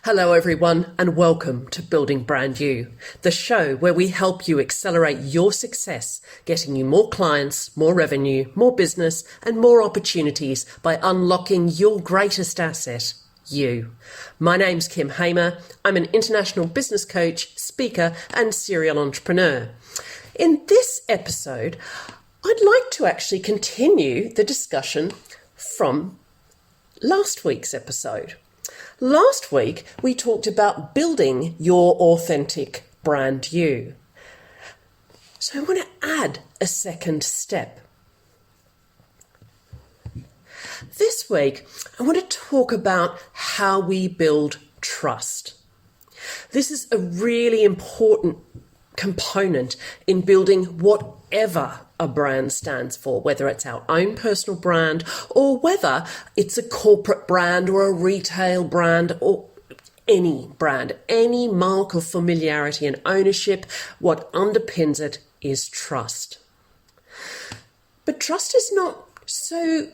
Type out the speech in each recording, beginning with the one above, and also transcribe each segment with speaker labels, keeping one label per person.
Speaker 1: Hello everyone and welcome to Building Brand You, the show where we help you accelerate your success, getting you more clients, more revenue, more business and more opportunities by unlocking your greatest asset, you. My name's Kym Hamer. I'm an international business coach, speaker and serial entrepreneur. In this episode, I'd like to actually continue the discussion from last week's episode. Last week, we talked about building your authentic brand you. So I want to add a second step. This week, I want to talk about how we build trust. This is a really important component in building whatever a brand stands for, whether it's our own personal brand or whether it's a corporate brand or a retail brand or any brand, any mark of familiarity and ownership. What underpins it is trust. But trust is not so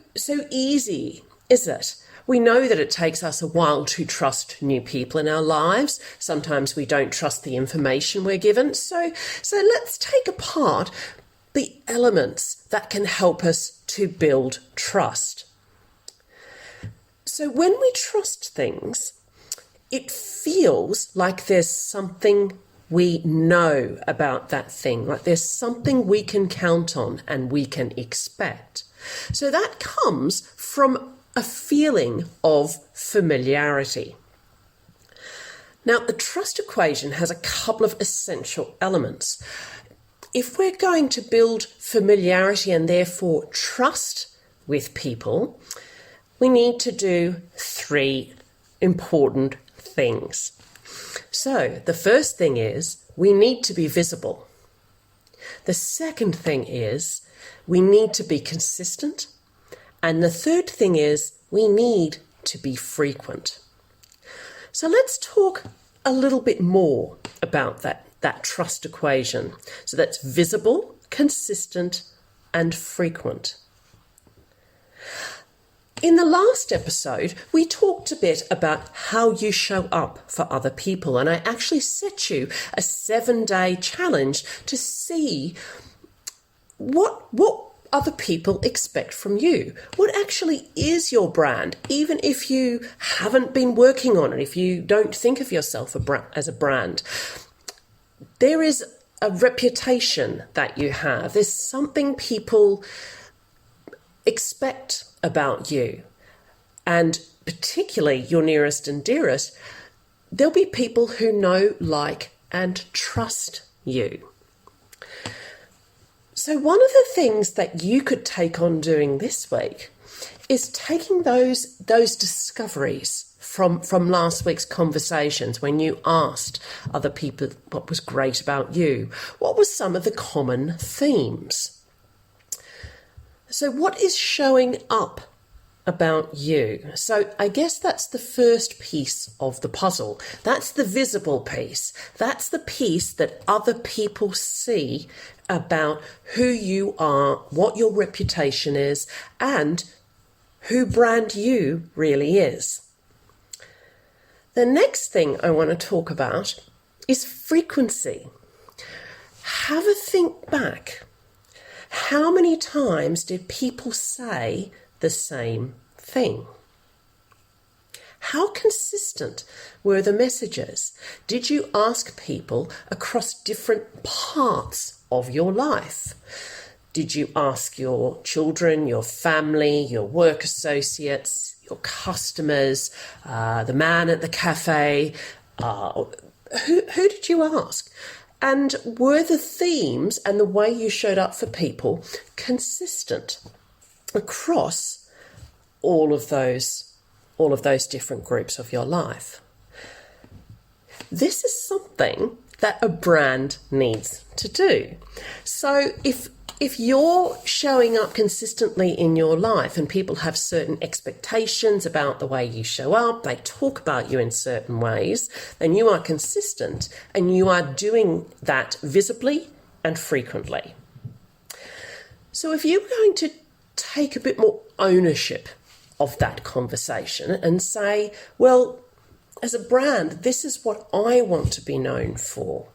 Speaker 1: easy, is it? We know that it takes us a while to trust new people in our lives. Sometimes we don't trust the information we're given. So let's take apart the elements that can help us to build trust. So when we trust things, it feels like there's something we know about that thing, like there's something we can count on and we can expect. So that comes from a feeling of familiarity. Now, the trust equation has a couple of essential elements. If we're going to build familiarity and therefore trust with people, we need to do three important things. So the first thing is we need to be visible. The second thing is we need to be consistent. And the third thing is we need to be frequent. So let's talk a little bit more about that trust equation. So that's visible, consistent, and frequent. In the last episode, we talked a bit about how you show up for other people, and I actually set you a 7-day challenge to see what other people expect from you. What actually is your brand, even if you haven't been working on it, if you don't think of yourself as a brand. There is a reputation that you have. There's something people expect about you. And particularly your nearest and dearest, there'll be people who know, like, and trust you. So one of the things that you could take on doing this week is taking those discoveries from last week's conversations when you asked other people what was great about you. What were some of the common themes? So what is showing up about you? So I guess that's the first piece of the puzzle. That's the visible piece. That's the piece that other people see about who you are, what your reputation is, and who brand you really is. The next thing I want to talk about is frequency. Have a think back. How many times did people say the same thing? How consistent were the messages? Did you ask people across different parts of your life? Did you ask your children, your family, your work associates, your customers, the man at the cafe? Who did you ask? And were the themes and the way you showed up for people consistent across all of those different groups of your life? This is something that a brand needs to do. So if you're showing up consistently in your life and people have certain expectations about the way you show up, they talk about you in certain ways, then you are consistent and you are doing that visibly and frequently. So if you're going to take a bit more ownership of that conversation and say, well, as a brand, this is what I want to be known for.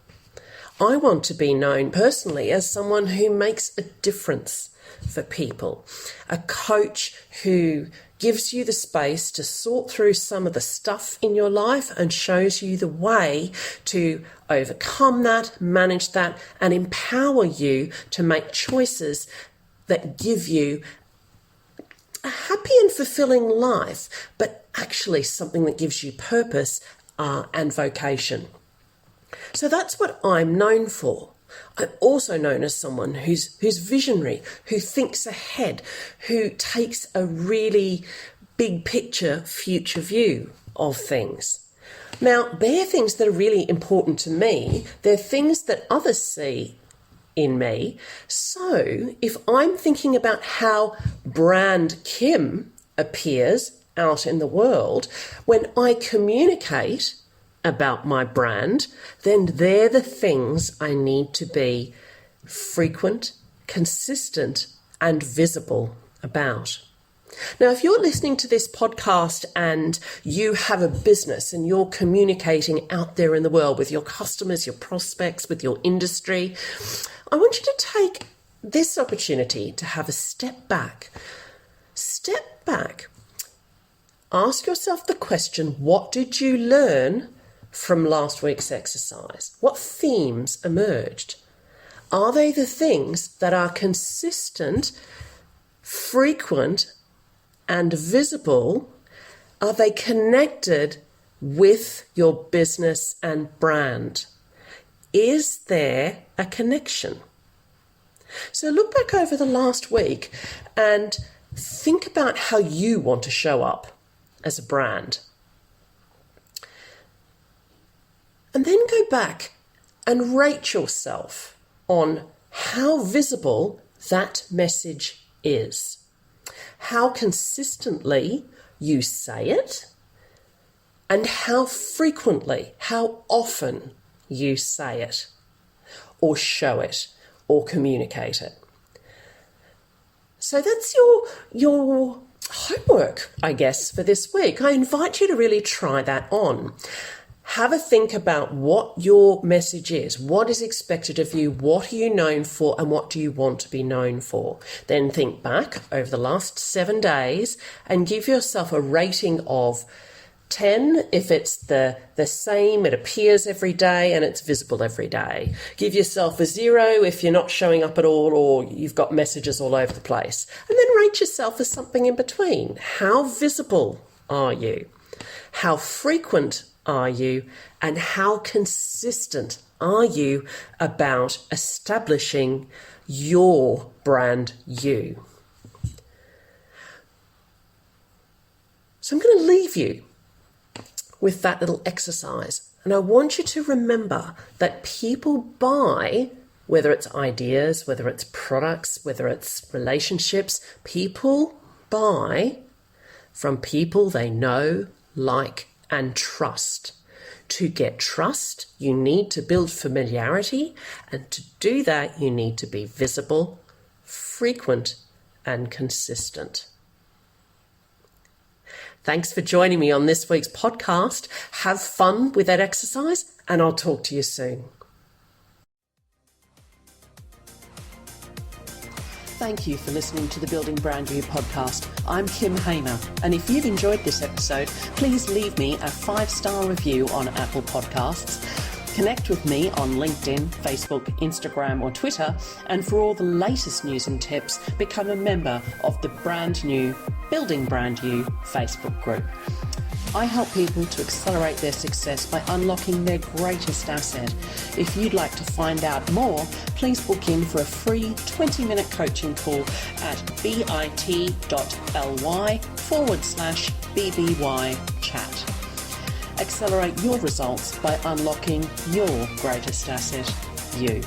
Speaker 1: I want to be known personally as someone who makes a difference for people, a coach who gives you the space to sort through some of the stuff in your life and shows you the way to overcome that, manage that, and empower you to make choices that give you a happy and fulfilling life, but actually something that gives you purpose and vocation. So that's what I'm known for. I'm also known as someone who's visionary, who thinks ahead, who takes a really big picture, future view of things. Now, they're things that are really important to me. They're things that others see in me. So if I'm thinking about how brand Kym appears out in the world, when I communicate about my brand, then they're the things I need to be frequent, consistent, and visible about. Now, if you're listening to this podcast and you have a business and you're communicating out there in the world with your customers, your prospects, with your industry, I want you to take this opportunity to have a step back. Step back. Ask yourself the question, what did you learn from last week's exercise? What themes emerged? Are they the things that are consistent, frequent, and visible? Are they connected with your business and brand? Is there a connection? So look back over the last week and think about how you want to show up as a brand. And then go back and rate yourself on how visible that message is, how consistently you say it, and how frequently, how often you say it, or show it, or communicate it. So that's your homework, I guess, for this week. I invite you to really try that on. Have a think about what your message is, what is expected of you, what are you known for, and what do you want to be known for. Then think back over the last 7 days and give yourself a rating of 10 if it's the same, it appears every day and it's visible every day. Give yourself a 0 if you're not showing up at all or you've got messages all over the place. And then rate yourself as something in between. How visible are you? How frequent are you? And how consistent are you about establishing your brand you? So I'm going to leave you with that little exercise. And I want you to remember that people buy, whether it's ideas, whether it's products, whether it's relationships, people buy from people they know, like, and trust. To get trust, you need to build familiarity, and to do that, you need to be visible, frequent, and consistent. Thanks for joining me on this week's podcast. Have fun with that exercise, and I'll talk to you soon. Thank you for listening to the Building Brand You podcast. I'm Kym Hamer, and if you've enjoyed this episode, please leave me a 5-star review on Apple Podcasts. Connect with me on LinkedIn, Facebook, Instagram, or Twitter, and for all the latest news and tips, become a member of the brand new Building Brand You Facebook group. I help people to accelerate their success by unlocking their greatest asset. If you'd like to find out more, please book in for a free 20-minute coaching call at bit.ly/BBY chat. Accelerate your results by unlocking your greatest asset, you.